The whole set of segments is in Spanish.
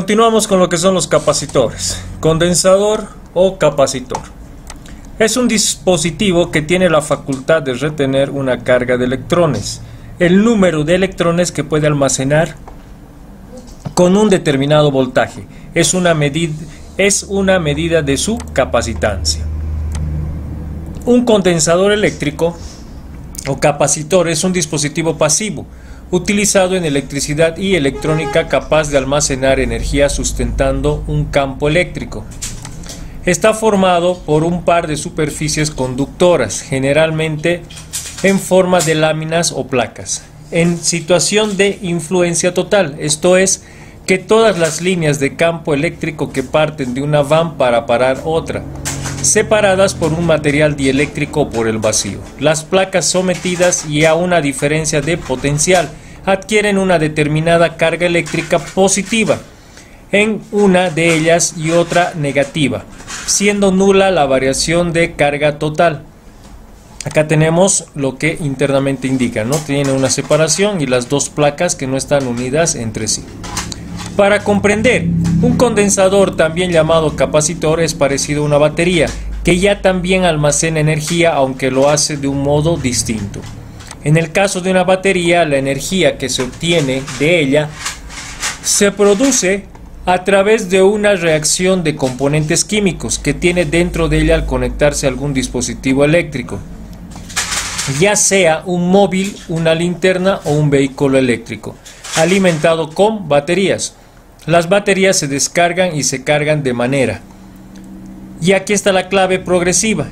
Continuamos con lo que son los capacitores. Condensador o capacitor. Es un dispositivo que tiene la facultad de retener una carga de electrones. El número de electrones que puede almacenar con un determinado voltaje. Es una medida de su capacitancia. Un condensador eléctrico o capacitor es un dispositivo pasivo utilizado en electricidad y electrónica capaz de almacenar energía sustentando un campo eléctrico. Está formado por un par de superficies conductoras, generalmente en forma de láminas o placas, en situación de influencia total, esto es, que todas las líneas de campo eléctrico que parten de una van para parar otra, separadas por un material dieléctrico o por el vacío. Las placas sometidas y a una diferencia de potencial adquieren una determinada carga eléctrica positiva en una de ellas y otra negativa, siendo nula la variación de carga total. Acá tenemos lo que internamente indica, ¿no? Tiene una separación y las dos placas que no están unidas entre sí. Para comprender, un condensador, también llamado capacitor, es parecido a una batería, que ya también almacena energía, aunque lo hace de un modo distinto. En el caso de una batería, la energía que se obtiene de ella se produce a través de una reacción de componentes químicos que tiene dentro de ella al conectarse a algún dispositivo eléctrico, ya sea un móvil, una linterna o un vehículo eléctrico, alimentado con baterías. Las baterías se descargan y se cargan de manera. Y aquí está la clave progresiva,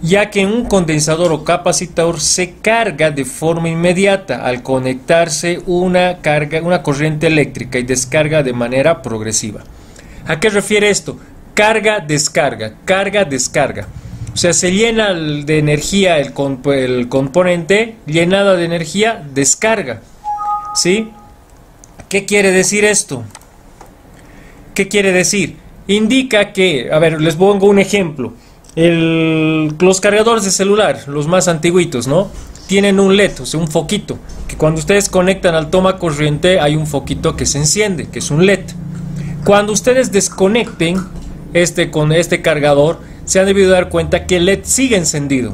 ya que en un condensador o capacitor se carga de forma inmediata al conectarse una corriente eléctrica y descarga de manera progresiva. ¿A qué refiere esto? Carga, descarga, carga, descarga. O sea, se llena de energía el componente, llenada de energía, descarga. ¿Sí? ¿Qué quiere decir esto? ¿Qué quiere decir? Indica que, a ver, les pongo un ejemplo. Los cargadores de celular, los más antiguitos, ¿no? Tienen un LED, o sea, un foquito, que cuando ustedes conectan al toma corriente hay un foquito que se enciende, que es un LED. Cuando ustedes desconecten con este cargador, se han debido dar cuenta que el LED sigue encendido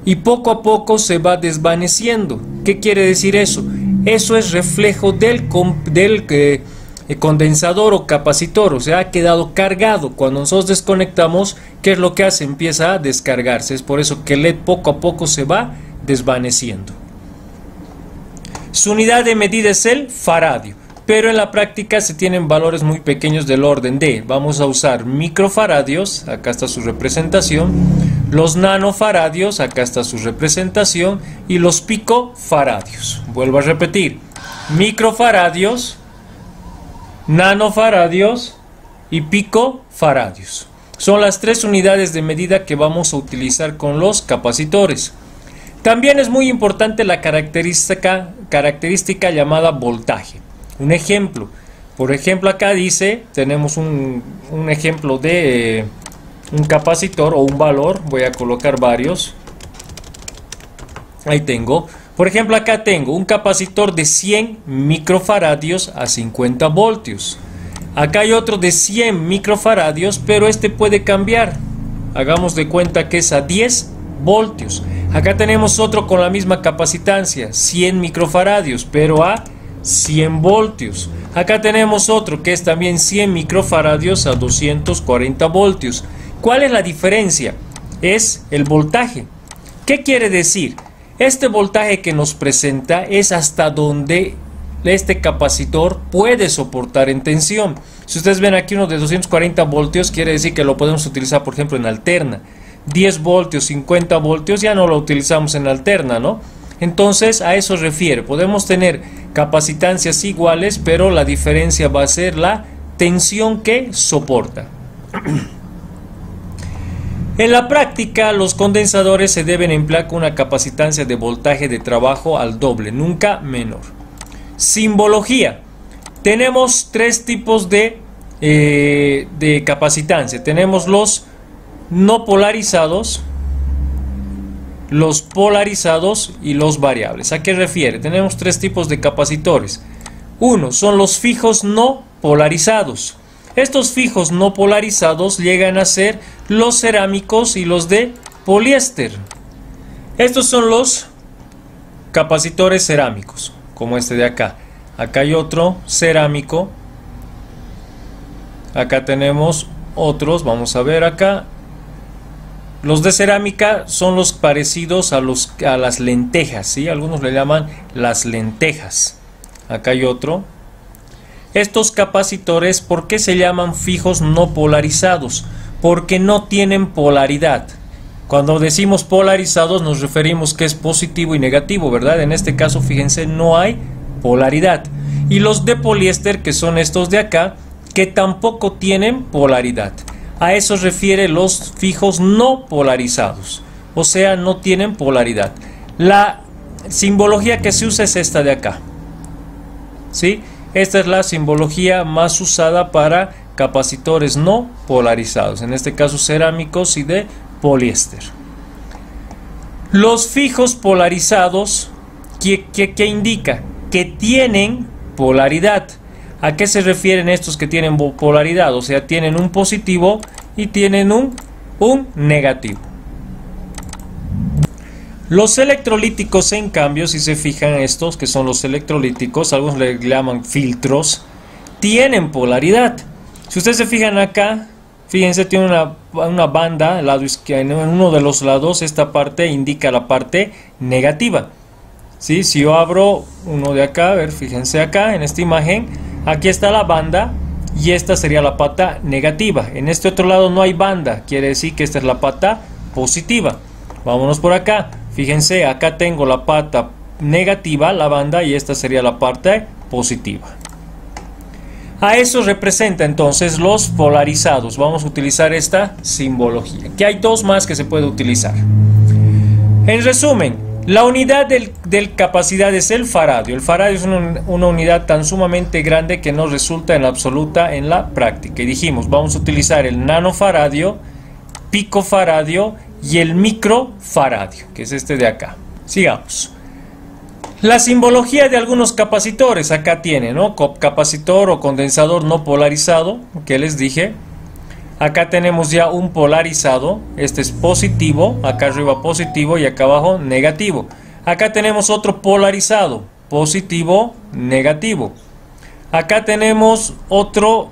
y poco a poco se va desvaneciendo. ¿Qué quiere decir eso? Eso es reflejo del condensador o capacitor, o sea, ha quedado cargado. Cuando nosotros desconectamos, ¿qué es lo que hace? Empieza a descargarse. Es por eso que el LED poco a poco se va desvaneciendo. Su unidad de medida es el faradio, pero en la práctica se tienen valores muy pequeños del orden de, vamos a usar microfaradios, acá está su representación, los nanofaradios, acá está su representación, y los picofaradios. Vuelvo a repetir, microfaradios, nanofaradios y picofaradios. Son las tres unidades de medida que vamos a utilizar con los capacitores. También es muy importante la característica llamada voltaje. Un ejemplo, por ejemplo, acá dice, tenemos un ejemplo de un capacitor o un valor. Voy a colocar varios. Ahí tengo. Por ejemplo, acá tengo un capacitor de 100 microfaradios a 50 voltios. Acá hay otro de 100 microfaradios, pero este puede cambiar. Hagamos de cuenta que es a 10 voltios. Acá tenemos otro con la misma capacitancia, 100 microfaradios, pero a 100 voltios. Acá tenemos otro que es también 100 microfaradios a 240 voltios. ¿Cuál es la diferencia? Es el voltaje. ¿Qué quiere decir? Este voltaje que nos presenta es hasta donde este capacitor puede soportar en tensión. Si ustedes ven aquí uno de 240 voltios, quiere decir que lo podemos utilizar, por ejemplo, en alterna. 10 voltios, 50 voltios, ya no lo utilizamos en alterna, ¿no? Entonces, a eso refiere. Podemos tener capacitancias iguales, pero la diferencia va a ser la tensión que soporta. En la práctica, los condensadores se deben emplear con una capacitancia de voltaje de trabajo al doble, nunca menor. Simbología. Tenemos tres tipos de capacitancia. Tenemos los no polarizados, los polarizados y los variables. ¿A qué refiere? Tenemos tres tipos de capacitores. Uno son los fijos no polarizados. Estos fijos no polarizados llegan a ser los cerámicos y los de poliéster. Estos son los capacitores cerámicos, como este de acá. Acá hay otro cerámico. Acá tenemos otros, vamos a ver acá. Los de cerámica son los parecidos a las lentejas, ¿sí? Algunos le llaman las lentejas. Acá hay otro. Estos capacitores, ¿por qué se llaman fijos no polarizados? Porque no tienen polaridad. Cuando decimos polarizados nos referimos que es positivo y negativo, ¿verdad? En este caso, fíjense, no hay polaridad. Y los de poliéster, que son estos de acá, que tampoco tienen polaridad. A eso refiere los fijos no polarizados, o sea, no tienen polaridad. La simbología que se usa es esta de acá, ¿sí? Esta es la simbología más usada para capacitores no polarizados, en este caso cerámicos y de poliéster. Los fijos polarizados, ¿qué indica? Que tienen polaridad. ¿A qué se refieren estos que tienen polaridad? O sea, tienen un positivo y tienen un negativo. Los electrolíticos, en cambio, si se fijan, estos que son los electrolíticos, algunos le llaman filtros, tienen polaridad. Si ustedes se fijan acá, fíjense, tiene una banda al lado izquierdo, en uno de los lados, esta parte indica la parte negativa. ¿Sí? Si yo abro uno de acá, a ver, fíjense acá en esta imagen, aquí está la banda y esta sería la pata negativa. En este otro lado no hay banda, quiere decir que esta es la pata positiva. Vámonos por acá, fíjense, acá tengo la pata negativa, la banda, y esta sería la parte positiva. A eso representa entonces los polarizados. Vamos a utilizar esta simbología, que hay dos más que se puede utilizar. En resumen, la unidad del capacidad es el faradio. El faradio es una unidad tan sumamente grande que nos resulta en absoluta en la práctica. Y dijimos, vamos a utilizar el nanofaradio, picofaradio y el microfaradio, que es este de acá. Sigamos. La simbología de algunos capacitores, acá tiene, ¿no? Capacitor o condensador no polarizado, que les dije. Acá tenemos ya un polarizado, este es positivo, acá arriba positivo y acá abajo negativo. Acá tenemos otro polarizado, positivo, negativo. Acá tenemos otro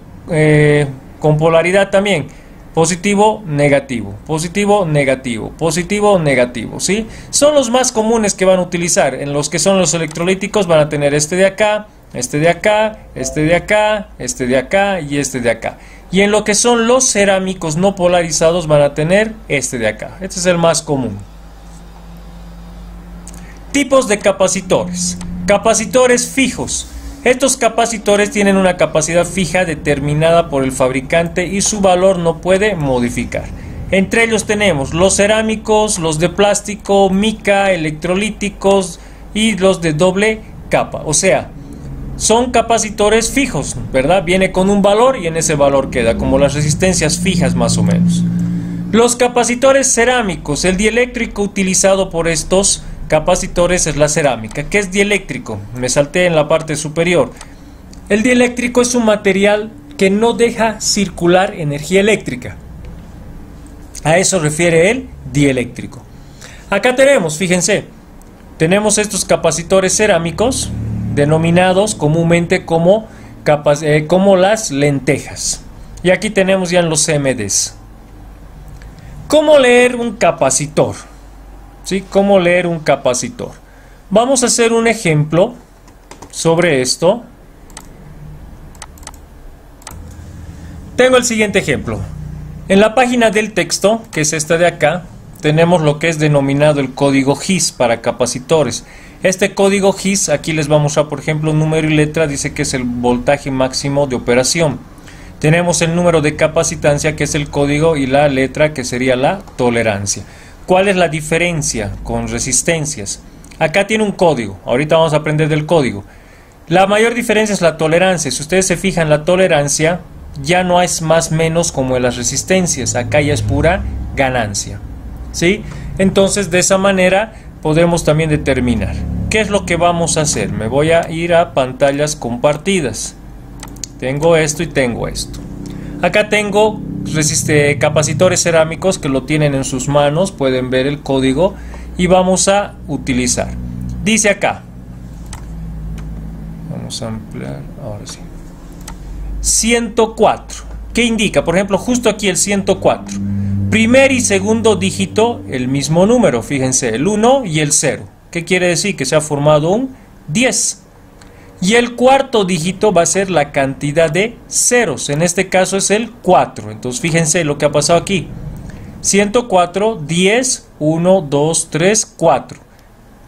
con polaridad también, positivo, negativo, positivo, negativo, positivo, negativo, ¿sí? Son los más comunes que van a utilizar. En los que son los electrolíticos van a tener este de acá, este de acá, este de acá, este de acá y este de acá. Y en lo que son los cerámicos no polarizados van a tener este de acá. Este es el más común. Tipos de capacitores. Capacitores fijos. Estos capacitores tienen una capacidad fija determinada por el fabricante y su valor no puede modificar. Entre ellos tenemos los cerámicos, los de plástico, mica, electrolíticos y los de doble capa. O sea, son capacitores fijos, ¿verdad? Viene con un valor y en ese valor queda, como las resistencias fijas más o menos. Los capacitores cerámicos, el dieléctrico utilizado por estos capacitores es la cerámica. ¿Qué es dieléctrico? Me salté en la parte superior. El dieléctrico es un material que no deja circular energía eléctrica. A eso refiere el dieléctrico. Acá tenemos, fíjense, tenemos estos capacitores cerámicos, denominados comúnmente como las lentejas. Y aquí tenemos ya en los CMDs. ¿Cómo leer un capacitor? ¿Sí? ¿Cómo leer un capacitor? Vamos a hacer un ejemplo sobre esto. Tengo el siguiente ejemplo. En la página del texto, que es esta de acá, tenemos lo que es denominado el código GIS para capacitores. Este código GIS, aquí les vamos a, por ejemplo, un número y letra, dice que es el voltaje máximo de operación. Tenemos el número de capacitancia, que es el código, y la letra, que sería la tolerancia. ¿Cuál es la diferencia con resistencias? Acá tiene un código, ahorita vamos a aprender del código. La mayor diferencia es la tolerancia. Si ustedes se fijan, la tolerancia ya no es más menos como en las resistencias, acá ya es pura ganancia, ¿sí? Entonces, de esa manera podemos también determinar qué es lo que vamos a hacer. Me voy a ir a pantallas compartidas. Tengo esto y tengo esto. Acá tengo capacitores cerámicos que lo tienen en sus manos, pueden ver el código y vamos a utilizar. Dice acá, vamos a ampliar, ahora sí, 104. ¿Qué indica? Por ejemplo, justo aquí el 104. Primer y segundo dígito, el mismo número, fíjense, el 1 y el 0. ¿Qué quiere decir? Que se ha formado un 10. Y el cuarto dígito va a ser la cantidad de ceros. En este caso es el 4. Entonces fíjense lo que ha pasado aquí. 104, 10, 1, 2, 3, 4.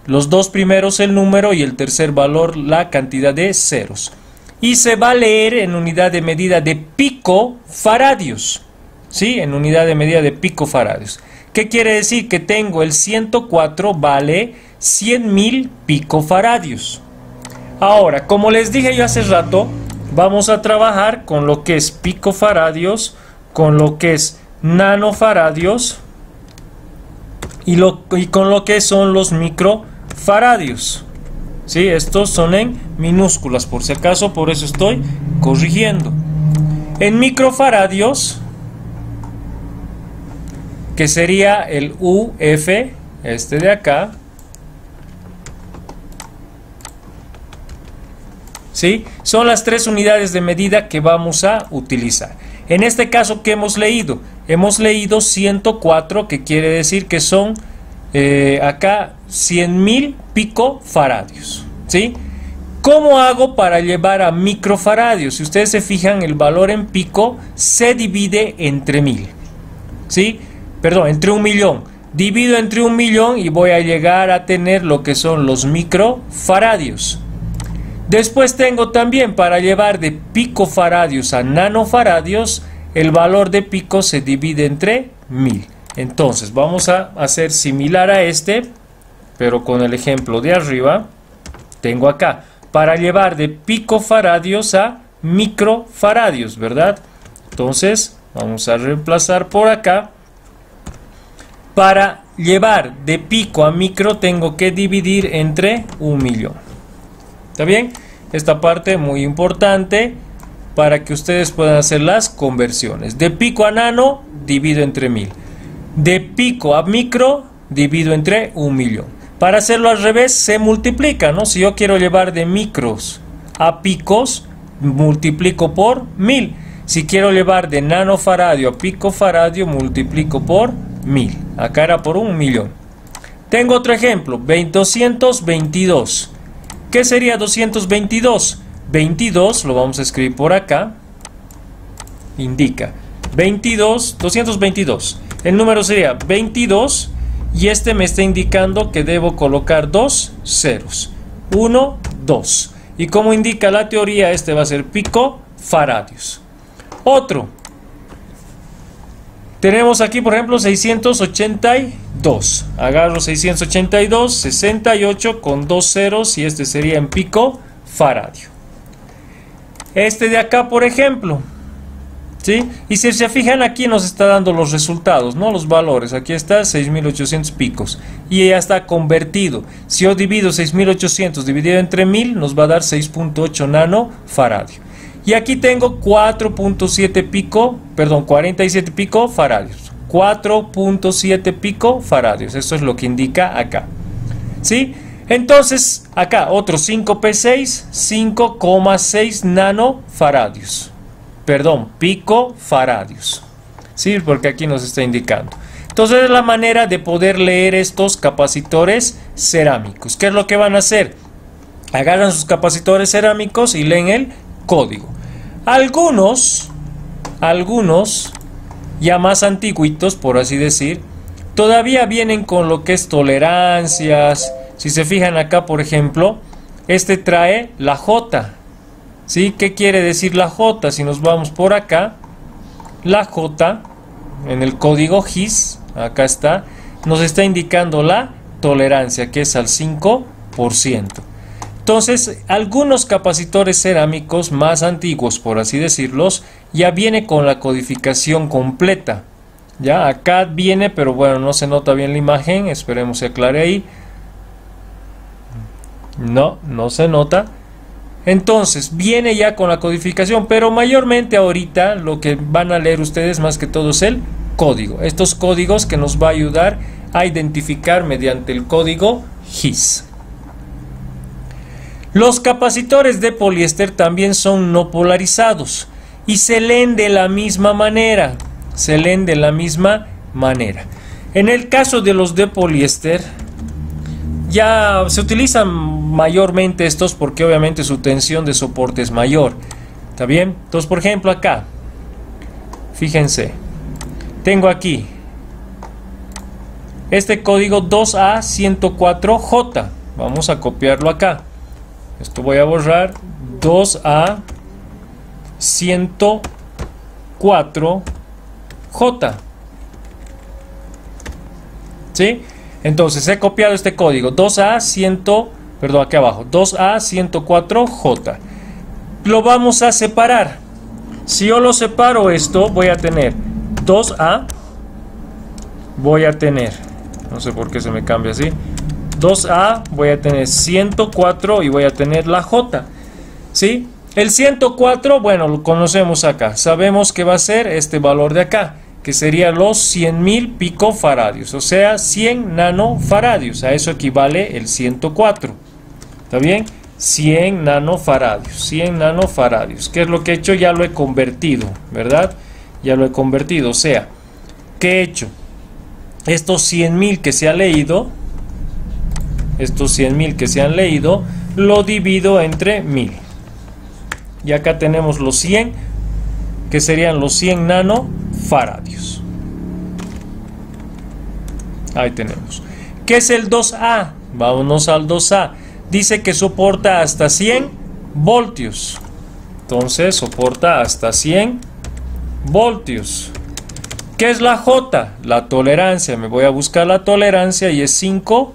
Los dos primeros el número y el tercer valor la cantidad de ceros. Y se va a leer en unidad de medida de picofaradios. ¿Sí? En unidad de medida de picofaradios. ¿Qué quiere decir? Que tengo el 104 vale 100.000 picofaradios. Ahora, como les dije yo hace rato, vamos a trabajar con lo que es picofaradios, con lo que es nanofaradios y con lo que son los microfaradios. ¿Sí? Estos son en minúsculas, por si acaso, por eso estoy corrigiendo. En microfaradios, que sería el UF, este de acá, ¿sí? Son las tres unidades de medida que vamos a utilizar. En este caso, ¿qué hemos leído? Hemos leído 104, que quiere decir que son acá 100.000 picofaradios, ¿sí? ¿Cómo hago para llevar a microfaradios? Si ustedes se fijan, el valor en pico se divide entre 1000, ¿sí? Perdón, entre 1.000.000. Divido entre 1.000.000 y voy a llegar a tener lo que son los microfaradios. Después tengo también, para llevar de picofaradios a nanofaradios, el valor de pico se divide entre 1000. Entonces vamos a hacer similar a este, pero con el ejemplo de arriba. Tengo acá, para llevar de picofaradios a microfaradios, ¿verdad? Entonces vamos a reemplazar por acá. Para llevar de pico a micro tengo que dividir entre 1.000.000. ¿Está bien? Esta parte muy importante para que ustedes puedan hacer las conversiones. De pico a nano, divido entre 1000. De pico a micro, divido entre 1.000.000. Para hacerlo al revés, se multiplica, ¿no? Si yo quiero llevar de micros a picos, multiplico por 1000. Si quiero llevar de nanofaradio a picofaradio, multiplico por 1000. Acá era por 1.000.000. Tengo otro ejemplo, 222. ¿Qué sería 222? 22, lo vamos a escribir por acá. Indica 222. El número sería 22 y este me está indicando que debo colocar dos ceros. 1, 2. Y como indica la teoría, este va a ser picofaradios. Otro. Tenemos aquí, por ejemplo, 682. Agarro 682, 68 con dos ceros y este sería en picofaradio. Este de acá, por ejemplo, ¿sí? Y si se fijan, aquí nos está dando los resultados, ¿no? Los valores. Aquí está 6800 picos y ya está convertido. Si yo divido 6800 dividido entre 1000, nos va a dar 6.8 nanofaradio. Y aquí tengo 47 picofaradios. 4.7 picofaradios. Esto es lo que indica acá. ¿Sí? Entonces, acá otro 5P6, 5,6 nanofaradios. Perdón, picofaradios. ¿Sí? Porque aquí nos está indicando. Entonces es la manera de poder leer estos capacitores cerámicos. ¿Qué es lo que van a hacer? Agarran sus capacitores cerámicos y leen el código. Algunos ya más antiguitos, por así decir, todavía vienen con lo que es tolerancias. Si se fijan acá, por ejemplo, este trae la J. ¿Sí? ¿Qué quiere decir la J? Si nos vamos por acá, la J en el código GIS, acá está, nos está indicando la tolerancia, que es al 5%. Entonces, algunos capacitores cerámicos más antiguos, por así decirlos, ya viene con la codificación completa. Ya, acá viene, pero bueno, no se nota bien la imagen, esperemos se aclare ahí. No se nota. Entonces viene ya con la codificación, pero mayormente ahorita lo que van a leer ustedes más que todo es el código. Estos códigos que nos va a ayudar a identificar mediante el código GIS. Los capacitores de poliéster también son no polarizados y se leen de la misma manera. En el caso de los de poliéster, ya se utilizan mayormente estos porque obviamente su tensión de soporte es mayor. ¿Está bien? Entonces, por ejemplo, acá, fíjense, tengo aquí este código 2A104J. Vamos a copiarlo acá. Esto voy a borrar. 2A104J. ¿Sí? Entonces he copiado este código 2A104J. Lo vamos a separar. Si yo lo separo esto, voy a tener 2A. Voy a tener, no sé por qué se me cambia así, 2A, voy a tener 104 y voy a tener la J. ¿Sí? El 104, bueno, lo conocemos acá. Sabemos que va a ser este valor de acá, que sería los 100.000 picofaradios, o sea, 100 nanofaradios. A eso equivale el 104. ¿Está bien? 100 nanofaradios. ¿Qué es lo que he hecho? Ya lo he convertido, ¿verdad? Ya lo he convertido. O sea, ¿qué he hecho? Estos 100.000 que se han leído, lo divido entre 1000. Y acá tenemos los 100, que serían los 100 nanofaradios. Ahí tenemos. ¿Qué es el 2A? Vámonos al 2A. Dice que soporta hasta 100 voltios. Entonces soporta hasta 100 voltios. ¿Qué es la J? La tolerancia. Me voy a buscar la tolerancia y es 5%.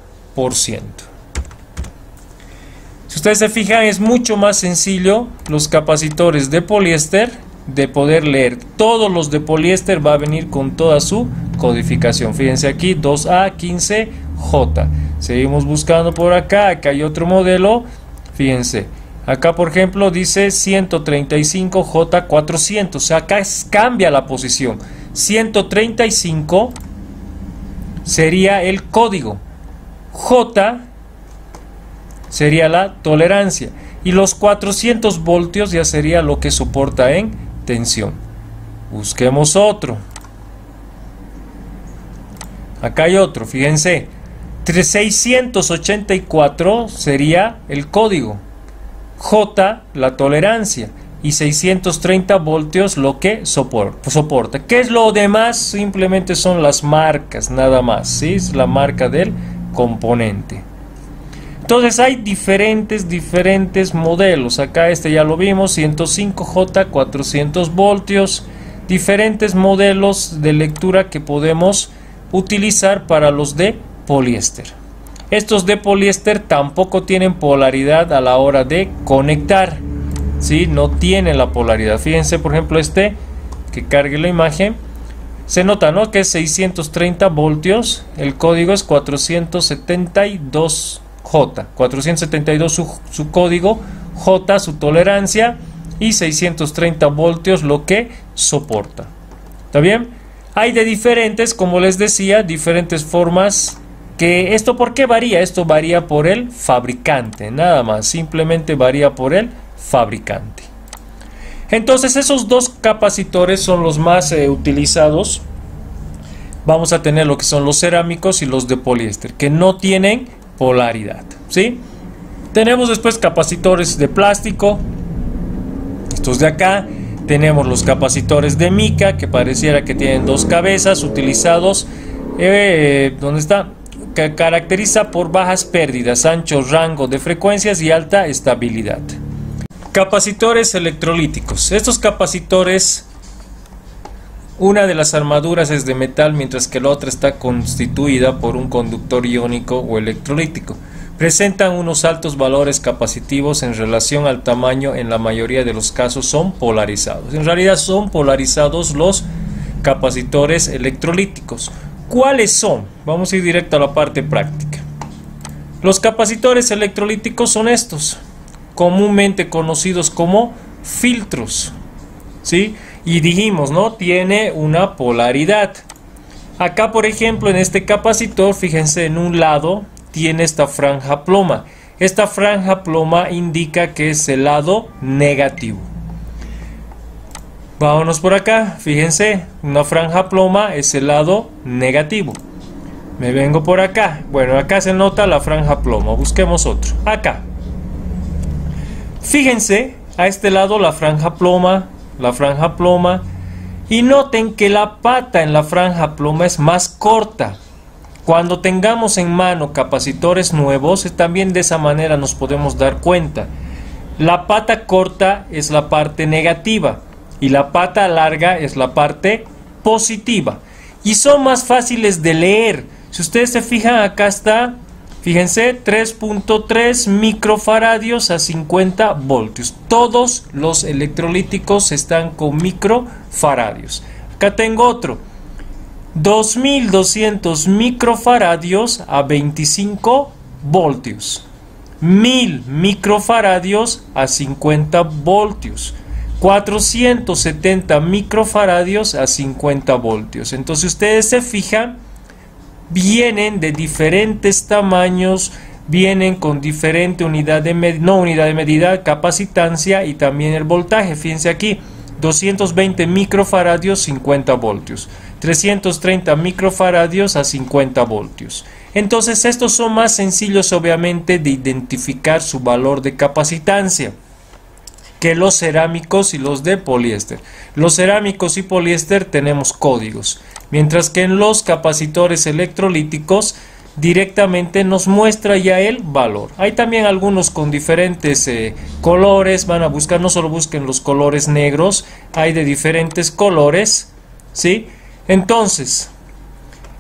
Si ustedes se fijan, es mucho más sencillo los capacitores de poliéster de poder leer. Todos los de poliéster va a venir con toda su codificación. Fíjense aquí, 2A15J. Seguimos buscando por acá. Acá hay otro modelo. Fíjense. Acá, por ejemplo, dice 135J400. O sea, acá cambia la posición. 135 sería el código. J sería la tolerancia. Y los 400 voltios ya sería lo que soporta en tensión. Busquemos otro. Acá hay otro, fíjense. 684 sería el código. J la tolerancia. Y 630 voltios lo que soporta. ¿Qué es lo demás? Simplemente son las marcas, nada más. ¿Sí? Es la marca del componente. Entonces hay diferentes modelos. Acá este ya lo vimos, 105J, 400 voltios. Diferentes modelos de lectura que podemos utilizar para los de poliéster. Estos de poliéster tampoco tienen polaridad a la hora de conectar. ¿Sí? No tiene la polaridad. Fíjense, por ejemplo, este que cargue la imagen. Se nota, ¿no? Que es 630 voltios. El código es 472J. 472 su código. J su tolerancia. Y 630 voltios lo que soporta. ¿Está bien? Hay de diferentes, como les decía, diferentes formas. Que esto, ¿por qué varía? Esto varía por el fabricante. Nada más. Simplemente varía por el fabricante. Entonces esos dos capacitores son los más utilizados. Vamos a tener lo que son los cerámicos y los de poliéster, que no tienen polaridad. ¿Sí? Tenemos después capacitores de plástico, estos de acá. Tenemos los capacitores de mica, que pareciera que tienen dos cabezas, utilizados ¿dónde está? Que caracteriza por bajas pérdidas, ancho rango de frecuencias y alta estabilidad. Capacitores electrolíticos. Estos capacitores, una de las armaduras es de metal, mientras que la otra está constituida por un conductor iónico o electrolítico. Presentan unos altos valores capacitivos en relación al tamaño. En la mayoría de los casos son polarizados. En realidad son polarizados los capacitores electrolíticos. ¿Cuáles son? Vamos a ir directo a la parte práctica. Los capacitores electrolíticos son estos. comúnmente conocidos como filtros, ¿sí? Y dijimos, ¿no? Tiene una polaridad. Acá, por ejemplo, en este capacitor, fíjense, en un lado tiene esta franja ploma. Esta franja ploma indica que es el lado negativo. Vámonos por acá, fíjense, una franja ploma es el lado negativo. Me vengo por acá. Bueno, acá se nota la franja ploma. Busquemos otro. Acá. Fíjense, a este lado la franja ploma, y noten que la pata en la franja ploma es más corta. Cuando tengamos en mano capacitores nuevos, también de esa manera nos podemos dar cuenta. La pata corta es la parte negativa y la pata larga es la parte positiva. Y son más fáciles de leer. Si ustedes se fijan, acá está, fíjense, 3.3 microfaradios a 50 voltios. Todos los electrolíticos están con microfaradios. Acá tengo otro. 2200 microfaradios a 25 voltios. 1000 microfaradios a 50 voltios. 470 microfaradios a 50 voltios. Entonces ustedes se fijan, vienen de diferentes tamaños, vienen con diferente unidad de medida, capacitancia y también el voltaje. Fíjense aquí, 220 microfaradios, 50 voltios. 330 microfaradios a 50 voltios. Entonces estos son más sencillos obviamente de identificar su valor de capacitancia que los cerámicos y los de poliéster. Los cerámicos y poliéster tenemos códigos, mientras que en los capacitores electrolíticos directamente nos muestra ya el valor. Hay también algunos con diferentes colores, van a buscar, no solo busquen los colores negros, hay de diferentes colores, ¿sí? Entonces,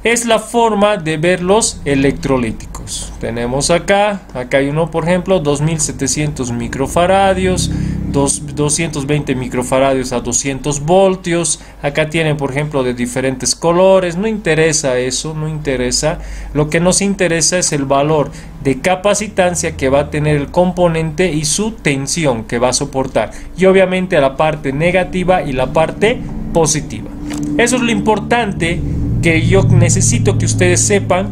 es la forma de ver los electrolíticos. Tenemos acá hay uno, por ejemplo, 2700 microfaradios, 220 microfaradios a 200 voltios. Acá tienen, por ejemplo, de diferentes colores. No interesa eso, no interesa. Lo que nos interesa es el valor de capacitancia que va a tener el componente y su tensión que va a soportar. Y obviamente la parte negativa y la parte positiva. Eso es lo importante que yo necesito que ustedes sepan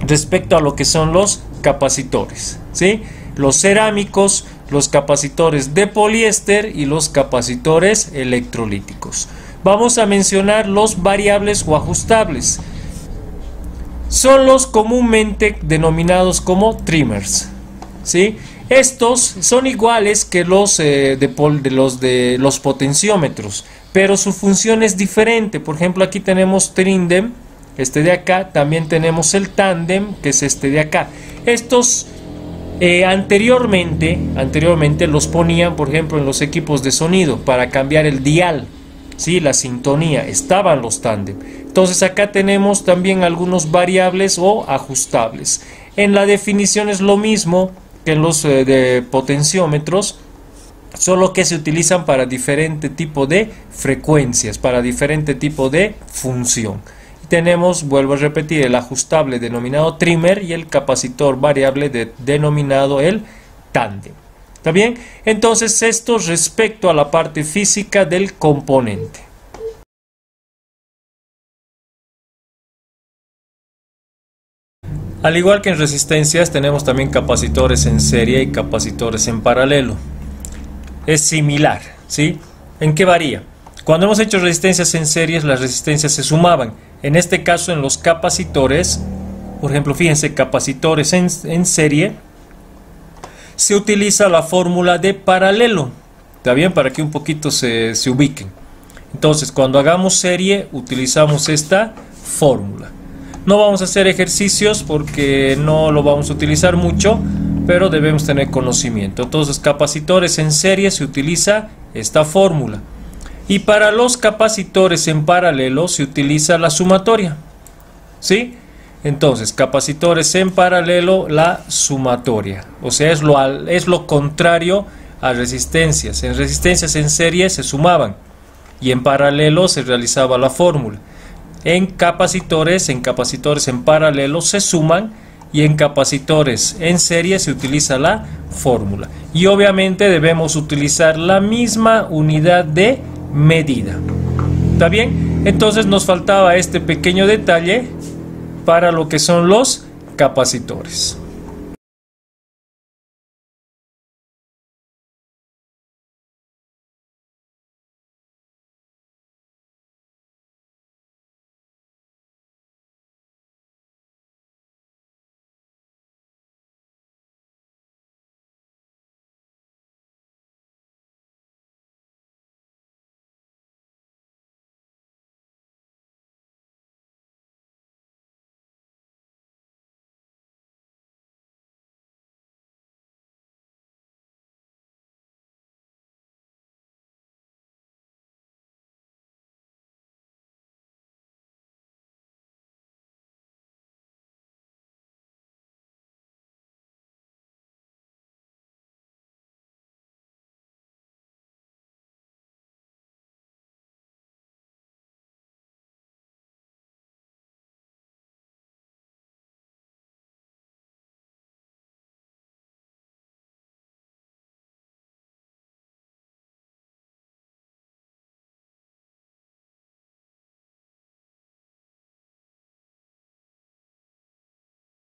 respecto a lo que son los capacitores, ¿sí? Los cerámicos, los capacitores de poliéster y los capacitores electrolíticos. Vamos a mencionar los variables o ajustables. Son los comúnmente denominados como trimmers, ¿sí? Estos son iguales que los los potenciómetros, pero su función es diferente. Por ejemplo, aquí tenemos Tridem, este de acá. También tenemos el Tandem, que es este de acá. Estos anteriormente los ponían, por ejemplo, en los equipos de sonido para cambiar el dial, ¿sí? La sintonía. Estaban los Tandem. Entonces acá tenemos también algunos variables o ajustables. En la definición es lo mismo que en los de potenciómetros, solo que se utilizan para diferente tipo de frecuencias, para diferente tipo de función. Tenemos, vuelvo a repetir, el ajustable denominado trimmer y el capacitor variable denominado el tándem. ¿Está bien? Entonces esto respecto a la parte física del componente. Al igual que en resistencias, tenemos también capacitores en serie y capacitores en paralelo. Es similar, ¿sí? ¿En qué varía? Cuando hemos hecho resistencias en series, las resistencias se sumaban. En este caso, en los capacitores, por ejemplo, fíjense, capacitores en serie, se utiliza la fórmula de paralelo. ¿Está bien? Para que un poquito se ubiquen. Entonces, cuando hagamos serie, utilizamos esta fórmula. No vamos a hacer ejercicios porque no lo vamos a utilizar mucho, pero debemos tener conocimiento. Entonces, capacitores en serie se utiliza esta fórmula. Y para los capacitores en paralelo se utiliza la sumatoria, ¿sí? Entonces, capacitores en paralelo, la sumatoria. O sea, es lo contrario a resistencias. En resistencias en serie se sumaban y en paralelo se realizaba la fórmula. En capacitores en paralelo se suman y en capacitores en serie se utiliza la fórmula. Y obviamente debemos utilizar la misma unidad de medida. ¿Está bien? Entonces nos faltaba este pequeño detalle para lo que son los capacitores.